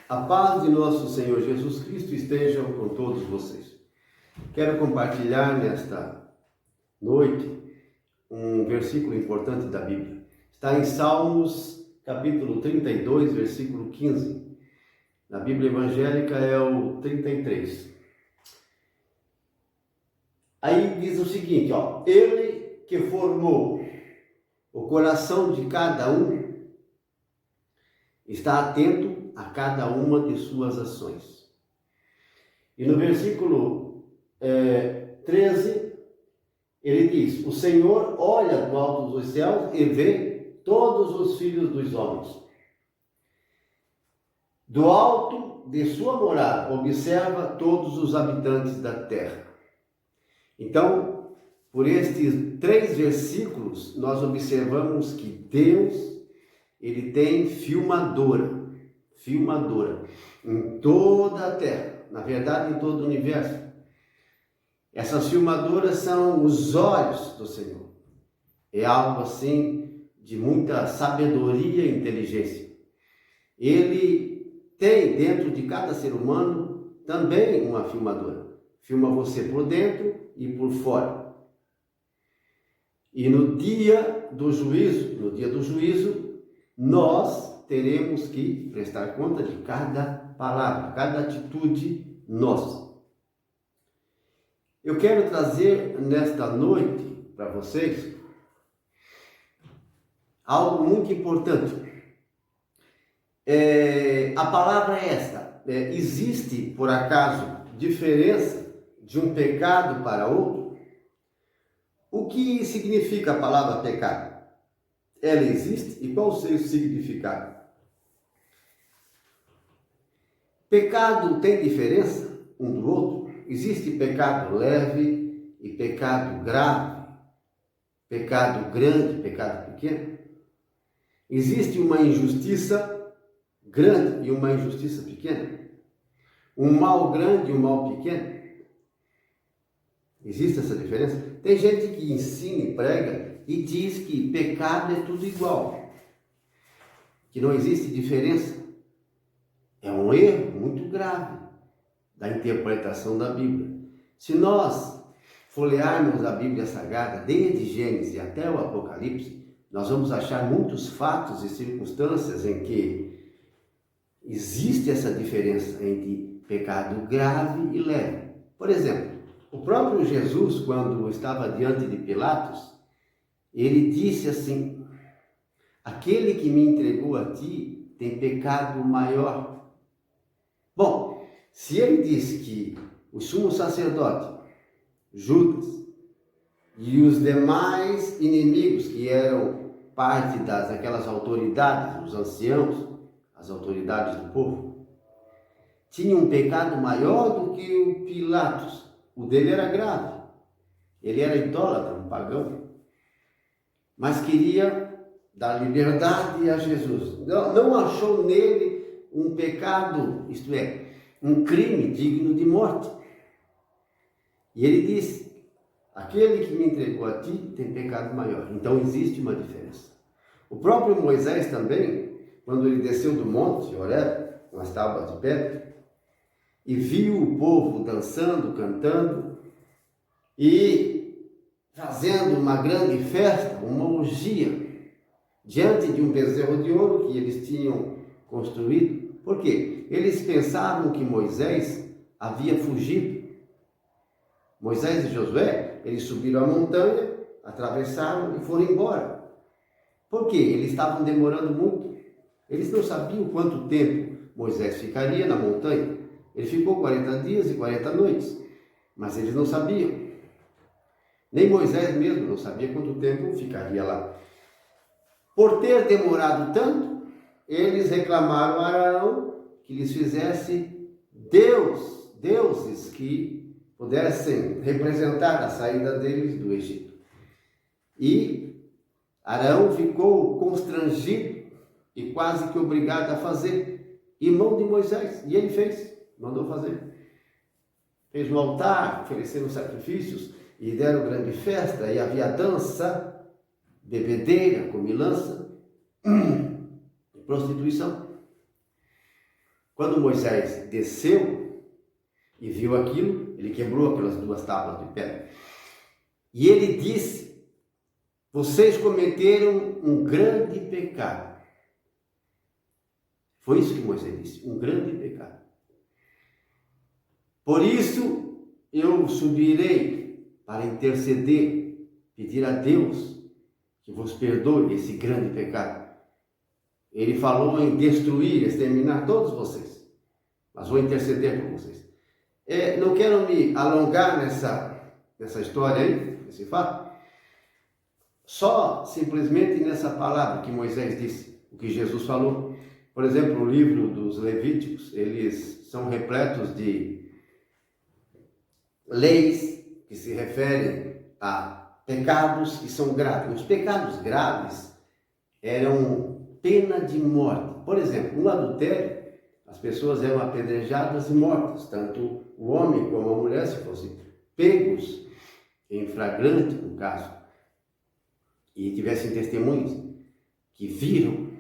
A paz de nosso Senhor Jesus Cristo esteja com todos vocês. Quero compartilhar nesta noite um versículo importante da Bíblia. Está em Salmos, capítulo 32, versículo 15. Na Bíblia evangélica é o 33. Aí diz o seguinte, Ele que formou o coração de cada um está atento a cada uma de suas ações. E no versículo 13, ele diz: o Senhor olha do alto dos céus e vê todos os filhos dos homens. Do alto de sua morada, observa todos os habitantes da terra. Então, por estes 3 versículos, nós observamos que Deus, Ele tem filmadora em toda a terra, na verdade em todo o universo. Essas filmadoras são os olhos do Senhor. É algo assim de muita sabedoria e inteligência. Ele tem dentro de cada ser humano também uma filmadora. Filma você por dentro e por fora. E no dia do juízo, nós teremos que prestar conta de cada palavra, cada atitude nossa. Eu quero trazer nesta noite para vocês algo muito importante. A palavra é esta: existe, por acaso, diferença de um pecado para outro? O que significa a palavra pecado? Ela existe e qual o seu significado? Pecado tem diferença um do outro? Existe pecado leve e pecado grave, pecado grande, pecado pequeno? Existe uma injustiça grande e uma injustiça pequena? Um mal grande e um mal pequeno? Existe essa diferença? Tem gente que ensina e prega e diz que pecado é tudo igual, que não existe diferença. É um erro muito grave da interpretação da Bíblia. Se nós folhearmos a Bíblia Sagrada, desde Gênesis até o Apocalipse, nós vamos achar muitos fatos e circunstâncias em que existe essa diferença entre pecado grave e leve. Por exemplo, o próprio Jesus, quando estava diante de Pilatos, ele disse assim: aquele que me entregou a ti tem pecado maior. Bom, se ele disse que o sumo sacerdote, Judas, e os demais inimigos que eram parte daquelas autoridades, os anciãos, as autoridades do povo, tinham um pecado maior do que o Pilatos, o dele era grave. Ele era idólatra, um pagão, mas queria dar liberdade a Jesus. Não achou nele um pecado, isto é, um crime digno de morte. E ele disse: aquele que me entregou a ti tem pecado maior. Então existe uma diferença. O próprio Moisés também, quando ele desceu do monte Horebe, com as tábuas de pedra, e viu o povo dançando, cantando e fazendo uma grande festa, uma orgia, diante de um bezerro de ouro que eles tinham construído. Por quê? Eles pensavam que Moisés havia fugido. Moisés e Josué, eles subiram a montanha, atravessaram e foram embora. Por quê? Eles estavam demorando muito. Eles não sabiam quanto tempo Moisés ficaria na montanha. Ele ficou 40 dias e 40 noites, mas eles não sabiam. Nem Moisés mesmo não sabia quanto tempo ficaria lá. Por ter demorado tanto, eles reclamaram a Arão que lhes fizesse deuses que pudessem representar a saída deles do Egito. E Arão ficou constrangido e quase que obrigado a fazer, irmão de Moisés, e ele fez, mandou fazer. Fez um altar, ofereceram sacrifícios e deram grande festa, e havia dança, bebedeira, comilança, prostituição. Quando Moisés desceu e viu aquilo, ele quebrou aquelas 2 tábuas de pedra. E ele disse: vocês cometeram um grande pecado. Foi isso que Moisés disse, um grande pecado. Por isso eu subirei para interceder, pedir a Deus que vos perdoe esse grande pecado. Ele falou em destruir, exterminar todos vocês, mas vou interceder por vocês. Não quero me alongar nessa história aí, nesse fato, só simplesmente nessa palavra que Moisés disse, o que Jesus falou. Por exemplo, o livro dos Levíticos, eles são repletos de leis que se referem a pecados que são graves. Os pecados graves eram pena de morte. Por exemplo, no adultério, as pessoas eram apedrejadas e mortas, tanto o homem como a mulher, se fossem pegos em flagrante, no caso, e tivessem testemunhas que viram,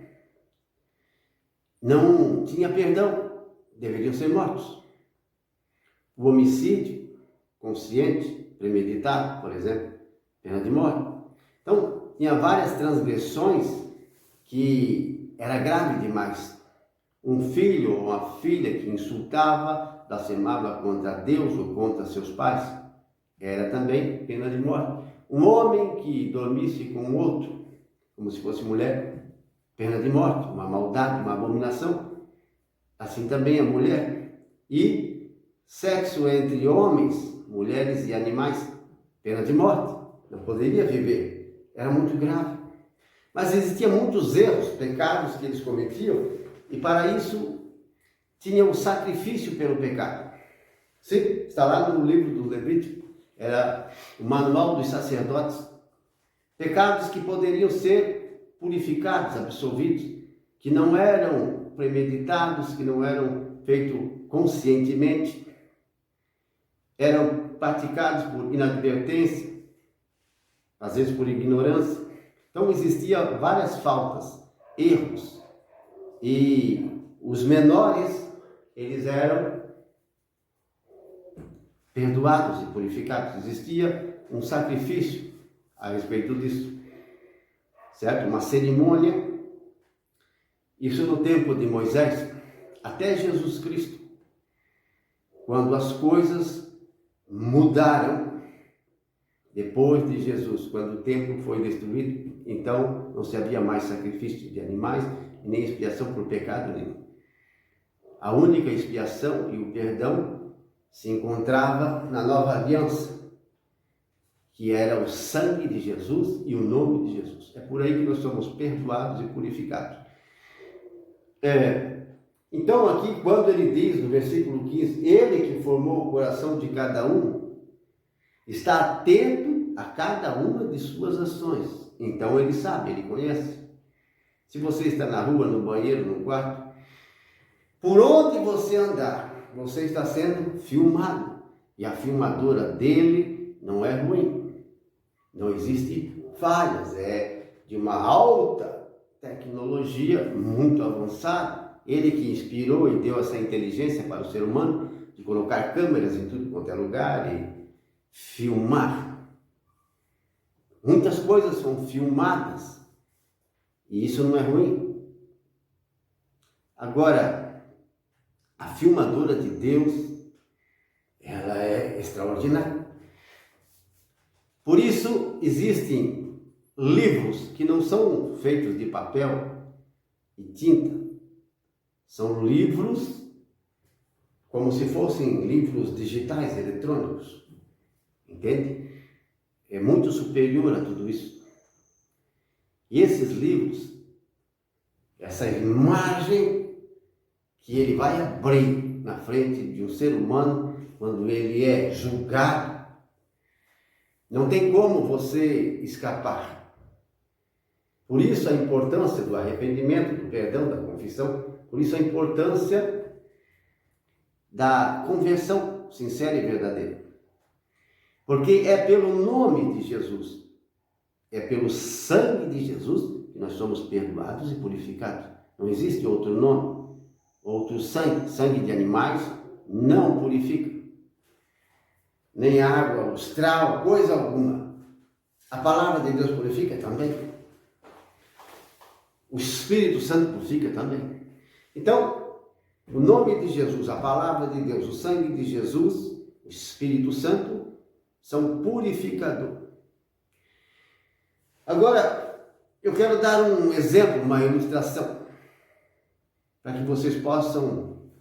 não tinha perdão, deveriam ser mortos. O homicídio consciente, premeditado, por exemplo, pena de morte. Então, tinha várias transgressões que era grave demais. Um filho ou uma filha que insultava, blasfemava contra Deus ou contra seus pais, era também pena de morte. Um homem que dormisse com outro, como se fosse mulher, pena de morte, uma maldade, uma abominação. Assim também a mulher. E sexo entre homens, mulheres e animais, pena de morte. Não poderia viver. Era muito grave. Mas existiam muitos erros, pecados que eles cometiam, e para isso tinha o sacrifício pelo pecado. Sim, está lá no livro do Levítico, era o manual dos sacerdotes. Pecados que poderiam ser purificados, absolvidos, que não eram premeditados, que não eram feitos conscientemente, eram praticados por inadvertência, às vezes por ignorância. Então existiam várias faltas, erros, e os menores, eles eram perdoados e purificados. Existia um sacrifício a respeito disso, certo? Uma cerimônia. Isso no tempo de Moisés, até Jesus Cristo, quando as coisas mudaram, depois de Jesus, quando o templo foi destruído, então não se havia mais sacrifício de animais, nem expiação por pecado nenhum. A única expiação e o perdão se encontrava na nova aliança, que era o sangue de Jesus e o nome de Jesus. É por aí que nós somos perdoados e purificados. Então aqui, quando ele diz no versículo 15, ele que formou o coração de cada um, está atento a cada uma de suas ações. Então ele sabe, ele conhece. Se você está na rua, no banheiro, no quarto, por onde você andar, você está sendo filmado. E a filmadora dele não é ruim. Não existe falhas. É de uma alta tecnologia, muito avançada. Ele que inspirou e deu essa inteligência para o ser humano, de colocar câmeras em tudo quanto é lugar e filmar. Muitas coisas são filmadas. E isso não é ruim. Agora, a filmadora de Deus, ela é extraordinária. Por isso, existem livros que não são feitos de papel e tinta. São livros como se fossem livros digitais, eletrônicos. Entende? É muito superior a tudo isso. E esses livros, essa imagem que ele vai abrir na frente de um ser humano, quando ele é julgado, não tem como você escapar. Por isso a importância do arrependimento, do perdão, da confissão, por isso a importância da conversão sincera e verdadeira. Porque é pelo nome de Jesus, é pelo sangue de Jesus que nós somos perdoados e purificados. Não existe outro nome. outro sangue, sangue de animais, não purifica. Nem água austral, coisa alguma. A palavra de Deus purifica também. O Espírito Santo purifica também. Então, o nome de Jesus, a palavra de Deus, o sangue de Jesus, o Espírito Santo, são purificador. Agora, eu quero dar um exemplo, uma ilustração, para que vocês possam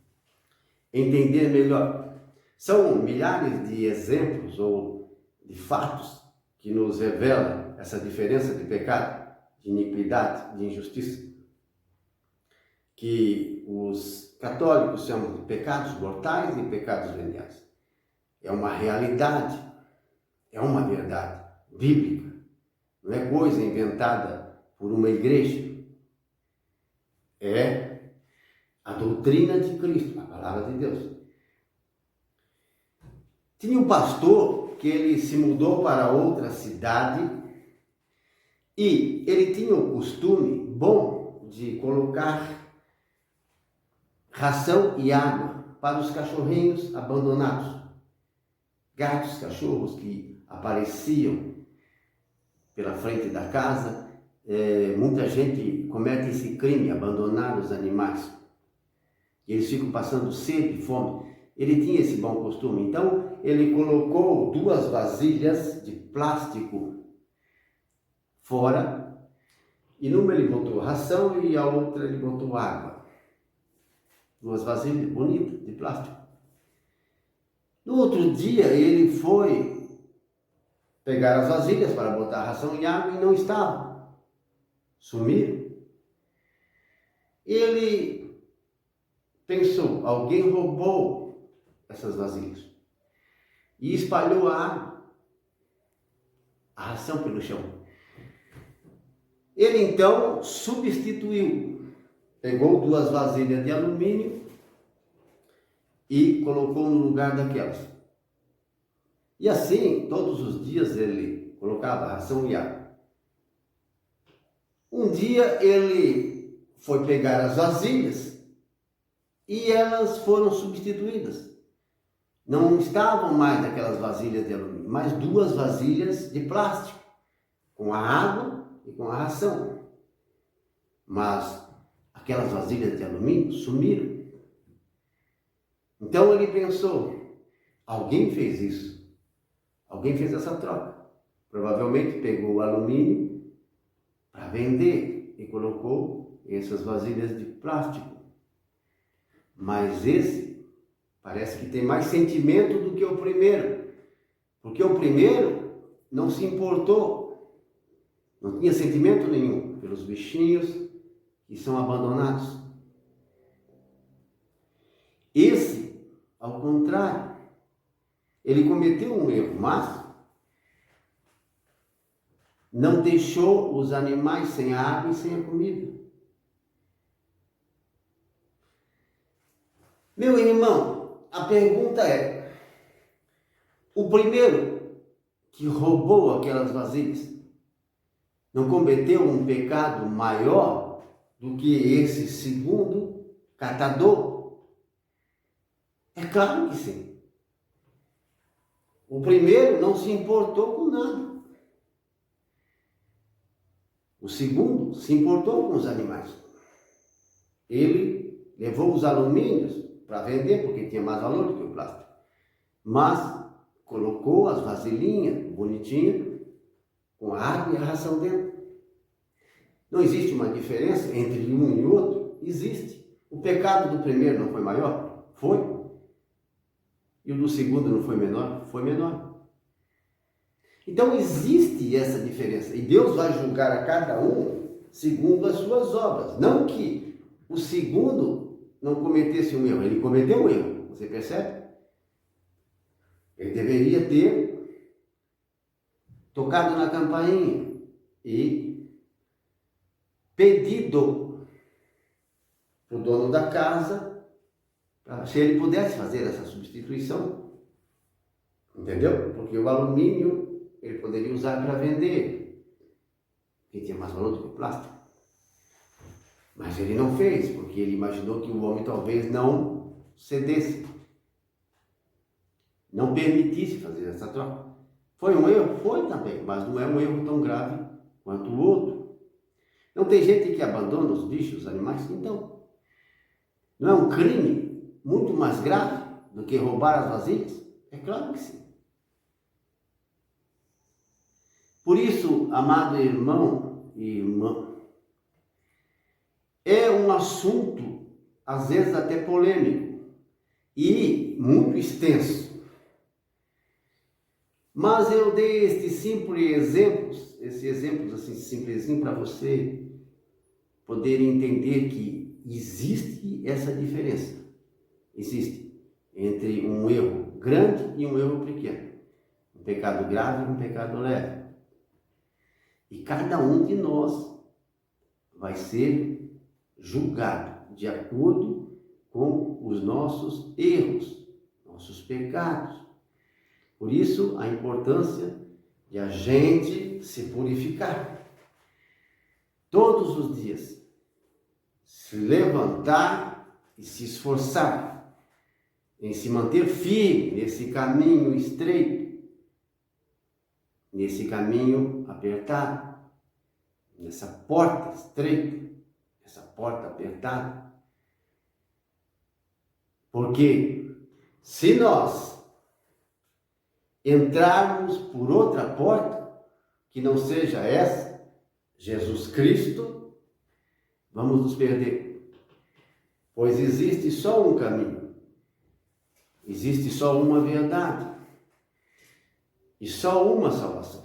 entender melhor. São milhares de exemplos ou de fatos que nos revelam essa diferença de pecado, de iniquidade, de injustiça, que os católicos chamam de pecados mortais e pecados veniais. É uma realidade, é uma verdade bíblica, não é coisa inventada por uma igreja. É a doutrina de Cristo, a palavra de Deus. Tinha um pastor que ele se mudou para outra cidade e ele tinha um costume bom de colocar ração e água para os cachorrinhos abandonados. Gatos, cachorros que apareciam pela frente da casa. Muita gente comete esse crime, abandonar os animais. Eles ficam passando sede, fome. Ele tinha esse bom costume. Então, ele colocou 2 vasilhas de plástico fora. E numa ele botou ração e a outra ele botou água. 2 vasilhas bonitas de plástico. No outro dia, ele foi pegar as vasilhas para botar ração e água e não estavam. Sumiram. Ele pensou, alguém roubou essas vasilhas e espalhou a água, a ração pelo chão. Ele então substituiu, pegou 2 vasilhas de alumínio e colocou no lugar daquelas. E assim, todos os dias ele colocava ração e água. Um dia ele foi pegar as vasilhas e elas foram substituídas. Não estavam mais aquelas vasilhas de alumínio, mas 2 vasilhas de plástico, com a água e com a ração. Mas aquelas vasilhas de alumínio sumiram. Então ele pensou, alguém fez isso. Alguém fez essa troca. Provavelmente pegou o alumínio para vender e colocou essas vasilhas de plástico. Mas esse parece que tem mais sentimento do que o primeiro. Porque o primeiro não se importou. Não tinha sentimento nenhum pelos bichinhos que são abandonados. Esse, ao contrário, ele cometeu um erro, mas não deixou os animais sem a água e sem a comida. Meu irmão, a pergunta é, o primeiro que roubou aquelas vasilhas não cometeu um pecado maior do que esse segundo catador? É claro que sim. O primeiro não se importou com nada. O segundo se importou com os animais. Ele levou os alumínios para vender, porque tinha mais valor do que o plástico. Mas colocou as vasilhinhas bonitinhas, com a água e a ração dentro. Não existe uma diferença entre um e outro? Existe. O pecado do primeiro não foi maior? Foi. E o do segundo não foi menor? Foi menor. Então existe essa diferença. E Deus vai julgar a cada um segundo as suas obras. Não que o segundo não cometesse um erro. Ele cometeu um erro. Você percebe? Ele deveria ter tocado na campainha e pedido para o dono da casa se ele pudesse fazer essa substituição. Entendeu? Porque o alumínio ele poderia usar para vender, que tinha mais valor do que o plástico. Mas ele não fez, porque ele imaginou que o homem talvez não cedesse, não permitisse fazer essa troca. Foi um erro? Foi também, mas não é um erro tão grave quanto o outro. Não tem gente que abandona os bichos, os animais? Então, não é um crime muito mais grave do que roubar as vasilhas? É claro que sim. Por isso, amado irmão e irmã, é um assunto, às vezes até polêmico e muito extenso. Mas eu dei esses exemplos assim simplesinho para você poder entender que existe essa diferença. Existe entre um erro grande e um erro pequeno. Um pecado grave e um pecado leve. E cada um de nós vai ser julgado de acordo com os nossos erros, nossos pecados. Por isso, a importância de a gente se purificar. Todos os dias, se levantar e se esforçar em se manter firme nesse caminho estreito, nesse caminho apertado, nessa porta estreita, essa porta apertada. Porque se nós entrarmos por outra porta, que não seja essa, Jesus Cristo, vamos nos perder. Pois existe só um caminho, existe só uma verdade e só uma salvação.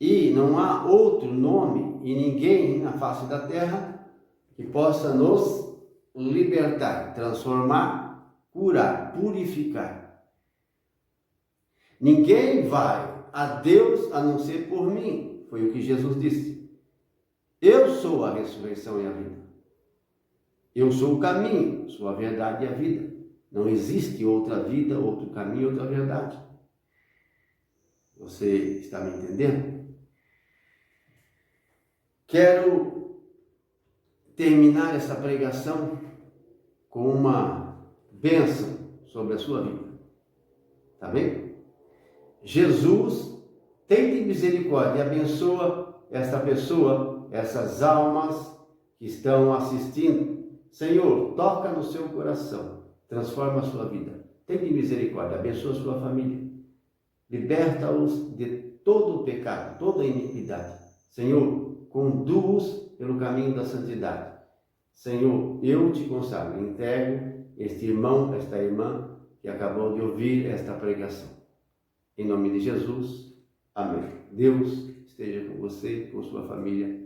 E não há outro nome e ninguém na face da terra que possa nos libertar, transformar, curar, purificar. Ninguém vai a Deus a não ser por mim, foi o que Jesus disse. Eu sou a ressurreição e a vida. Eu sou o caminho, sou a verdade e a vida. Não existe outra vida, outro caminho, outra verdade. Você está me entendendo? Quero terminar essa pregação com uma bênção sobre a sua vida. Tá bem? Jesus tem de misericórdia e abençoa esta pessoa, essas almas que estão assistindo. Senhor, toca no seu coração, transforma a sua vida. Tem de misericórdia, abençoa a sua família. Liberta-os de todo o pecado, toda a iniquidade. Senhor, conduz-os pelo caminho da santidade. Senhor, eu te consagro, entrego este irmão, esta irmã que acabou de ouvir esta pregação. Em nome de Jesus, amém. Deus esteja com você, com sua família.